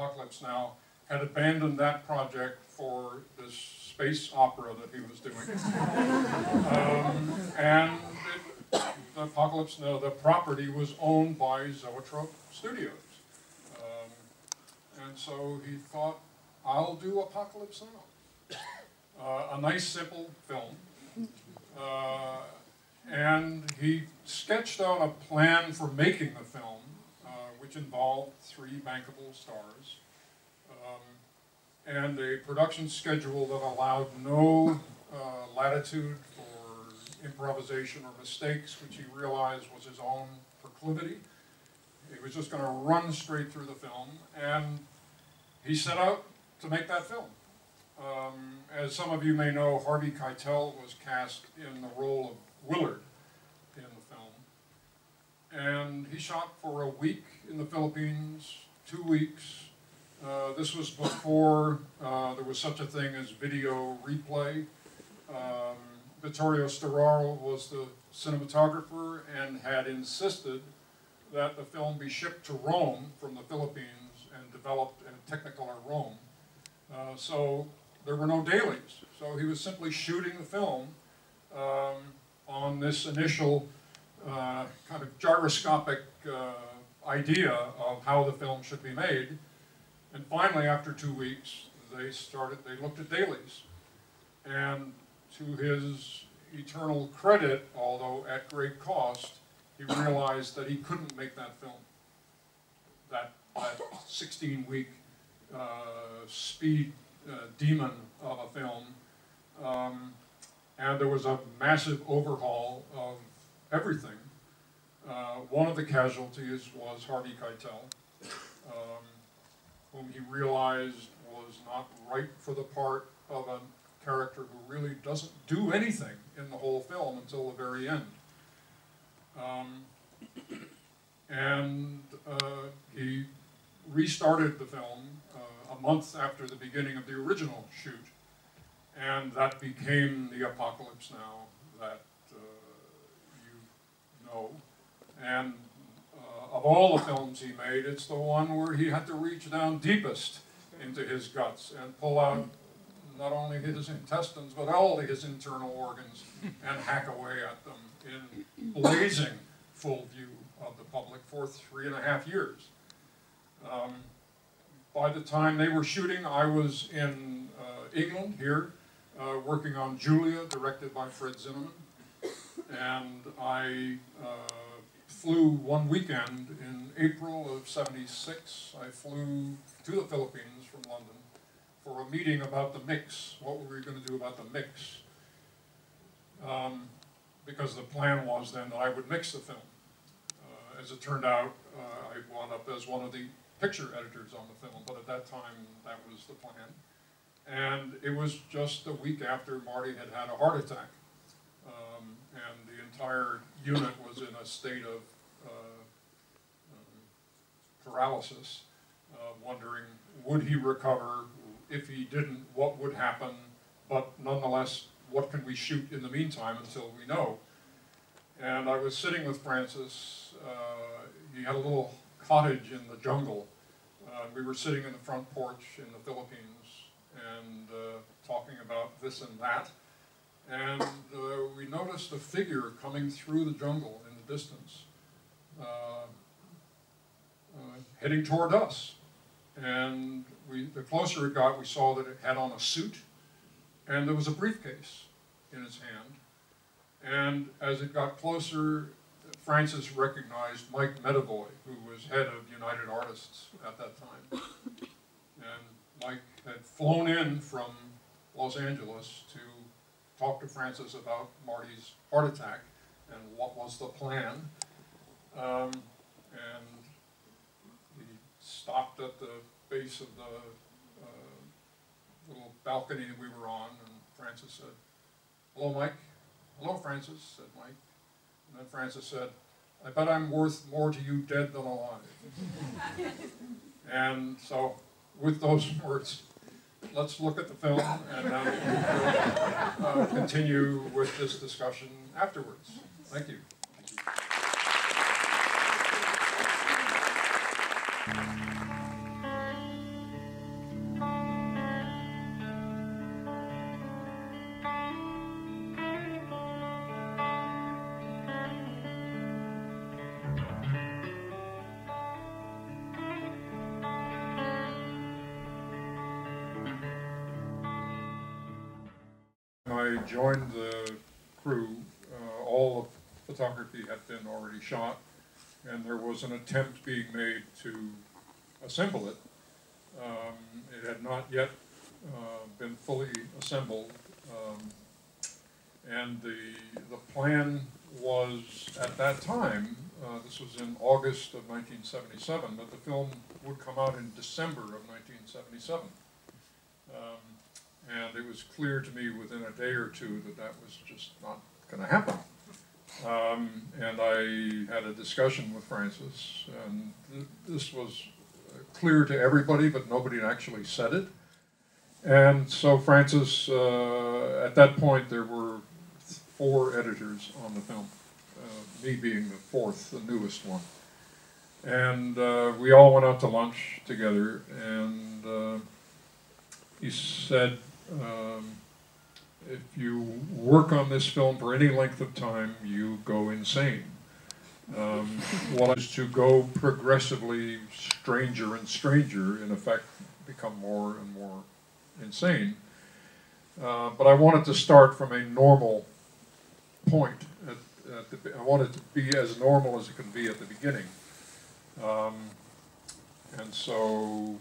Apocalypse Now, had abandoned that project for this space opera that he was doing. And the Apocalypse Now, the property was owned by Zoetrope Studios. And so he thought, I'll do Apocalypse Now. A nice, simple film. And he sketched out a plan for making the film, which involved 3 bankable stars, and a production schedule that allowed no latitude for improvisation or mistakes, which he realized was his own proclivity. He was just going to run straight through the film, and he set out to make that film. As some of you may know, Harvey Keitel was cast in the role of Willard in the film. And he shot for a week in the Philippines, 2 weeks. This was before there was such a thing as video replay. Vittorio Storaro was the cinematographer and had insisted that the film be shipped to Rome from the Philippines and developed in Technicolor Rome. So there were no dailies. So he was simply shooting the film on this initial kind of gyroscopic idea of how the film should be made. And finally, after 2 weeks, they looked at dailies. And to his eternal credit, although at great cost, he realized that he couldn't make that film. That 16-week speed demon of a film. And there was a massive overhaul of everything. One of the casualties was Harvey Keitel, whom he realized was not right for the part of a character who really doesn't do anything in the whole film until the very end. He restarted the film a month after the beginning of the original shoot, and that became the Apocalypse Now that you know. And of all the films he made, it's the one where he had to reach down deepest into his guts and pull out not only his intestines, but all of his internal organs and hack away at them in blazing full view of the public for 3.5 years. By the time they were shooting, I was in England here, working on Julia, directed by Fred Zinnemann, and I flew one weekend in April of '76. I flew to the Philippines from London for a meeting about the mix. What were we going to do about the mix? Because the plan was then that I would mix the film. As it turned out, I wound up as one of the picture editors on the film, but at that time, that was the plan. And it was just a week after Marty had had a heart attack. And the entire unit was in a state of paralysis, wondering, would he recover? If he didn't, what would happen? But nonetheless, what can we shoot in the meantime until we know? And I was sitting with Francis. He had a little cottage in the jungle. We were sitting in the front porch in the Philippines and talking about this and that. And we noticed a figure coming through the jungle in the distance, heading toward us. And the closer it got, we saw that it had on a suit, and there was a briefcase in its hand. And as it got closer, Francis recognized Mike Medavoy, who was head of United Artists at that time. And Mike had flown in from Los Angeles to talk to Francis about Marty's heart attack and what was the plan. And he stopped at the base of the little balcony that we were on, and Francis said, "Hello, Mike." "Hello, Francis," said Mike. And then Francis said, "I bet I'm worth more to you dead than alive." And so, with those words, let's look at the film, and then we'll continue with this discussion afterwards. Thank you. joined the crew, all the photography had been already shot, and there was an attempt being made to assemble it. It had not yet been fully assembled, and the plan was at that time, this was in August of 1977, that the film would come out in December of 1977. And it was clear to me within a day or two that that was just not going to happen. And I had a discussion with Francis, and this was clear to everybody, but nobody had actually said it. And so Francis, at that point, there were 4 editors on the film, me being the 4th, the newest one. And we all went out to lunch together, and he said, if you work on this film for any length of time, you go insane. One is to go progressively stranger and stranger, in effect, become more and more insane. But I wanted to start from a normal point. I wanted to be as normal as it can be at the beginning. And so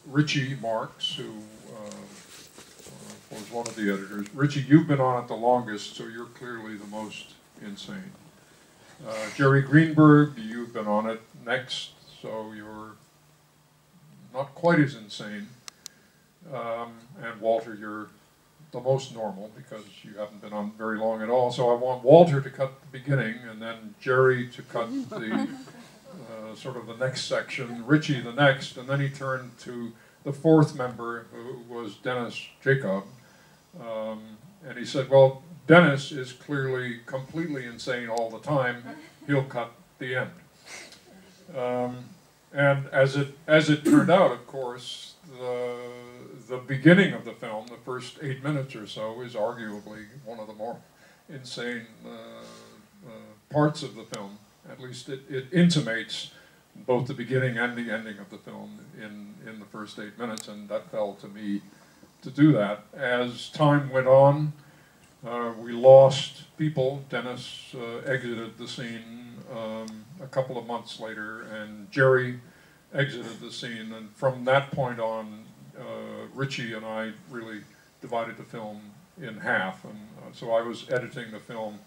Richie Marks, who was one of the editors. Richie, you've been on it the longest, so you're clearly the most insane. Jerry Greenberg, you've been on it next, so you're not quite as insane. And Walter, you're the most normal because you haven't been on very long at all. So I want Walter to cut the beginning, and then Jerry to cut the sort of the next section, Richie the next, and then he turned to the 4th member, who was Dennis Jacob, and he said, well, Dennis is clearly completely insane all the time, he'll cut the end. And as it turned out, of course, the beginning of the film, the first 8 minutes or so, is arguably one of the more insane parts of the film. At least it intimates both the beginning and the ending of the film in the first 8 minutes, and that fell to me to do that. As time went on, we lost people. Dennis exited the scene a couple of months later, and Jerry exited the scene, and from that point on, Richie and I really divided the film in half, and so I was editing the film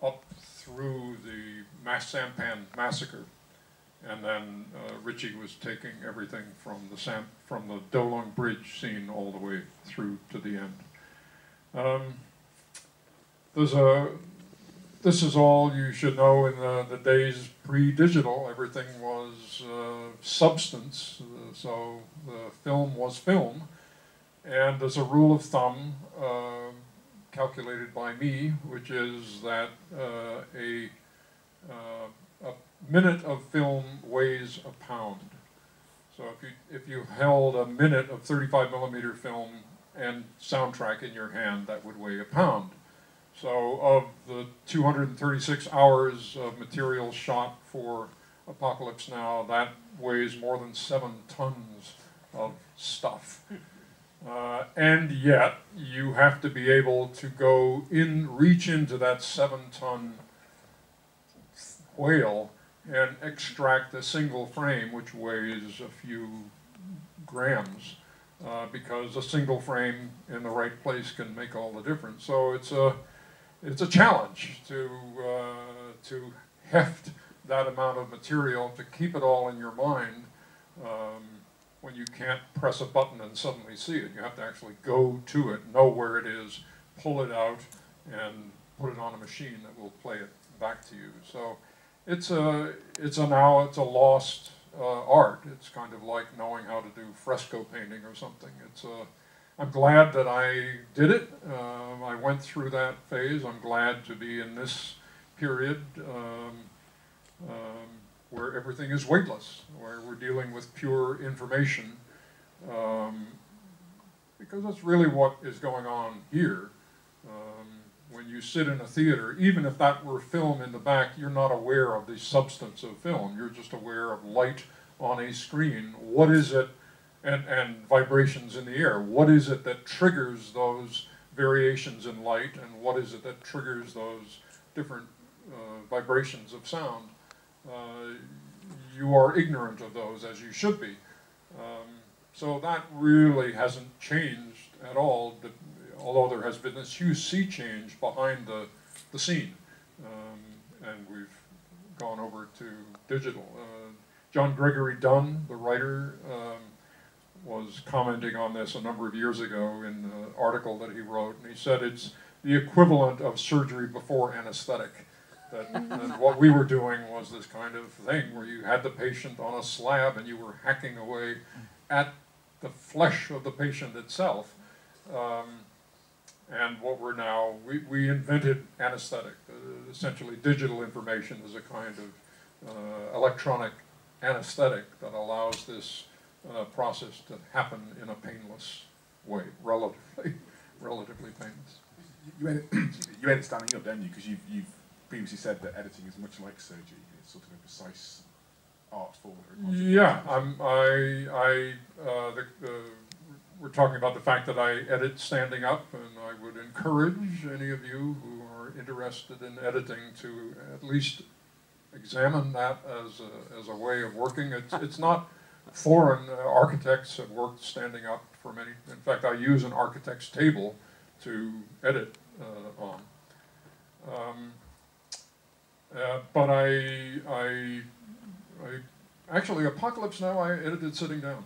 up through the Sampan massacre, and then Richie was taking everything from the Dolong Bridge scene all the way through to the end. This is all you should know. In the days pre-digital, everything was substance, so the film was film, and as a rule of thumb, calculated by me, which is that a minute of film weighs a pound. So if you held a minute of 35mm film and soundtrack in your hand, that would weigh a pound. So of the 236 hours of material shot for Apocalypse Now, that weighs more than 7 tons of stuff. And yet, you have to be able to reach into that 7-ton whale and extract a single frame, which weighs a few grams, because a single frame in the right place can make all the difference. So it's a challenge to heft that amount of material, to keep it all in your mind, when you can't press a button and suddenly see it. You have to actually go to it, know where it is, pull it out, and put it on a machine that will play it back to you. So it's a lost art. It's kind of like knowing how to do fresco painting or something. I'm glad that I did it. I went through that phase. I'm glad to be in this period where everything is weightless, where we're dealing with pure information, because that's really what is going on here. When you sit in a theater, even if that were film in the back, you're not aware of the substance of film. You're just aware of light on a screen. What is it, and vibrations in the air, what is it that triggers those variations in light and what is it that triggers those different vibrations of sound. You are ignorant of those, as you should be. So that really hasn't changed at all, although there has been this huge sea change behind the scene. And we've gone over to digital. John Gregory Dunn, the writer, was commenting on this a number of years ago in an article that he wrote, and he said it's the equivalent of surgery before anesthetic. That what we were doing was this kind of thing where you had the patient on a slab and you were hacking away at the flesh of the patient itself. And what we're now, we invented anesthetic. Essentially digital information is a kind of electronic anesthetic that allows this process to happen in a painless way, relatively painless. You edit standing up, don't you? Because you've previously said that editing is much like surgery. It's sort of a precise art form. Yeah, we're talking about the fact that I edit standing up, and I would encourage any of you who are interested in editing to at least examine that as a way of working. It's not foreign. Architects have worked standing up for many. In fact, I use an architect's table to edit on. But I actually, Apocalypse Now, I edited sitting down.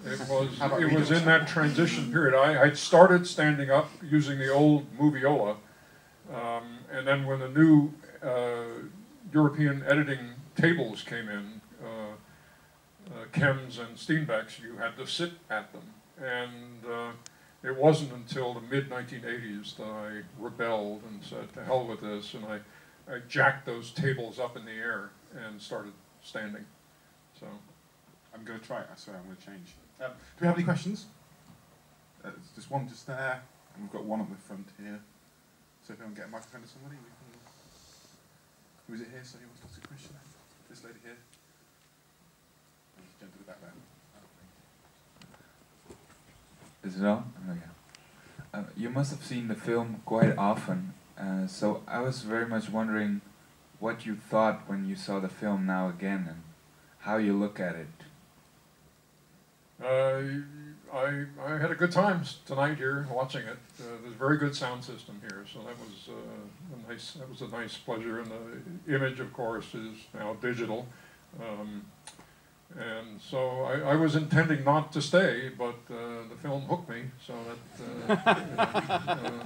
It was in that transition period. I started standing up using the old Moviola, and then when the new European editing tables came in, Chems and Steenbecks, you had to sit at them. And it wasn't until the mid-1980s that I rebelled and said, to hell with this, and I jacked those tables up in the air and started standing. So I'm going to try it. I swear I'm going to change. Do we have any questions? There's one just there, and we've got one at the front here. So if anyone get a microphone to somebody, we can. Who is it here? So who wants to ask a question? This lady here. And this gentleman back there. Is it on? Oh yeah. You must have seen the film quite often, so I was very much wondering what you thought when you saw the film now again, and how you look at it. I had a good time tonight here watching it. There's a very good sound system here, so that was a nice pleasure. And the image, of course, is now digital. And so I was intending not to stay, but the film hooked me. So that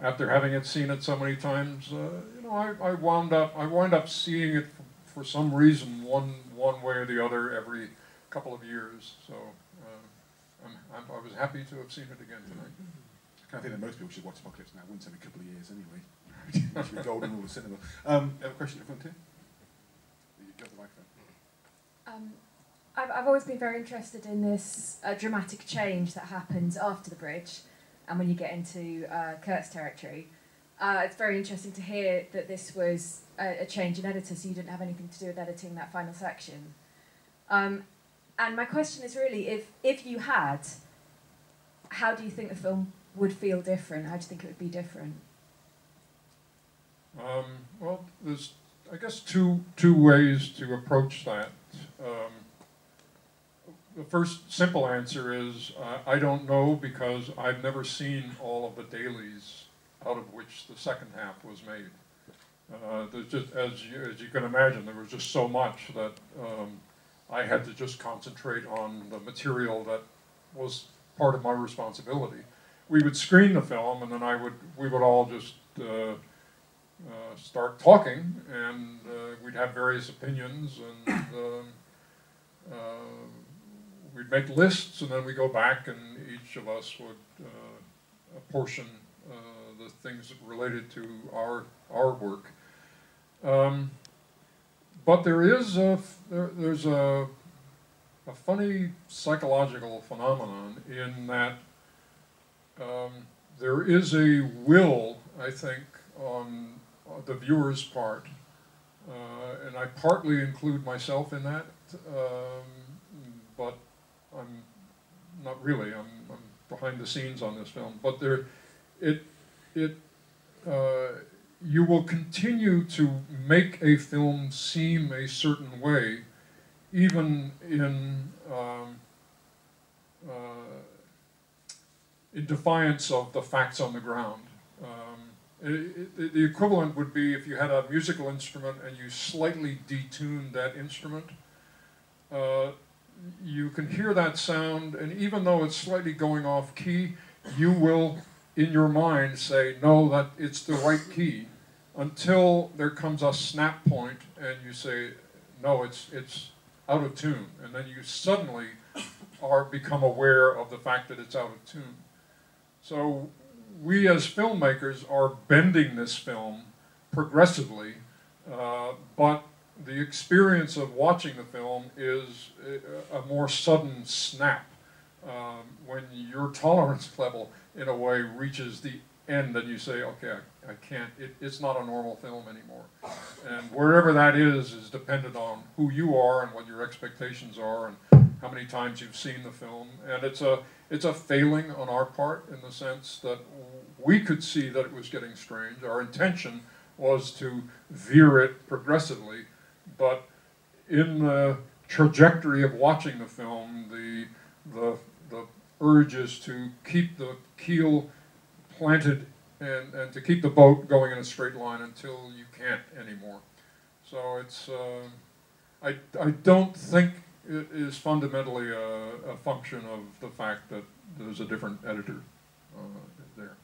after having seen it so many times, you know, I wound up seeing it for some reason one way or the other every couple of years. So I was happy to have seen it again tonight. I think that most people should watch Apocalypse Now once every couple of years anyway. It should be golden rule of cinema. Have a question at the front here? You got the microphone. I've always been very interested in this dramatic change that happens after the bridge, and when you get into Kurt's territory. It's very interesting to hear that this was a change in editor, so you didn't have anything to do with editing that final section. And my question is really, if you had, how do you think the film would feel different? How do you think it would be different? Well, there's, I guess, two ways to approach that. The first simple answer is I don't know, because I've never seen all of the dailies out of which the second half was made. There's just, as you can imagine, there was just so much that I had to just concentrate on the material that was part of my responsibility. We would screen the film, and then we would all just start talking, and we'd have various opinions, and we'd make lists, and then we go back, and each of us would apportion the things related to our work. But there's a funny psychological phenomenon in that there is a will, I think, on the viewer's part, and I partly include myself in that, but I'm not really. I'm behind the scenes on this film. But you will continue to make a film seem a certain way, even in defiance of the facts on the ground. The equivalent would be if you had a musical instrument and you slightly detuned that instrument. You can hear that sound, and even though it's slightly going off key, you will, in your mind, say, no, that it's the right key, until there comes a snap point and you say, no, it's out of tune. And then you suddenly become aware of the fact that it's out of tune. So we as filmmakers are bending this film progressively, but the experience of watching the film is a more sudden snap when your tolerance level, in a way, reaches the end and you say, okay, I can't, it's not a normal film anymore. And wherever that is dependent on who you are and what your expectations are and how many times you've seen the film. And it's a failing on our part in the sense that we could see that it was getting strange. Our intention was to veer it progressively, but in the trajectory of watching the film, the urge is to keep the keel planted and to keep the boat going in a straight line until you can't anymore. So it's, I don't think it is fundamentally a function of the fact that there's a different editor there.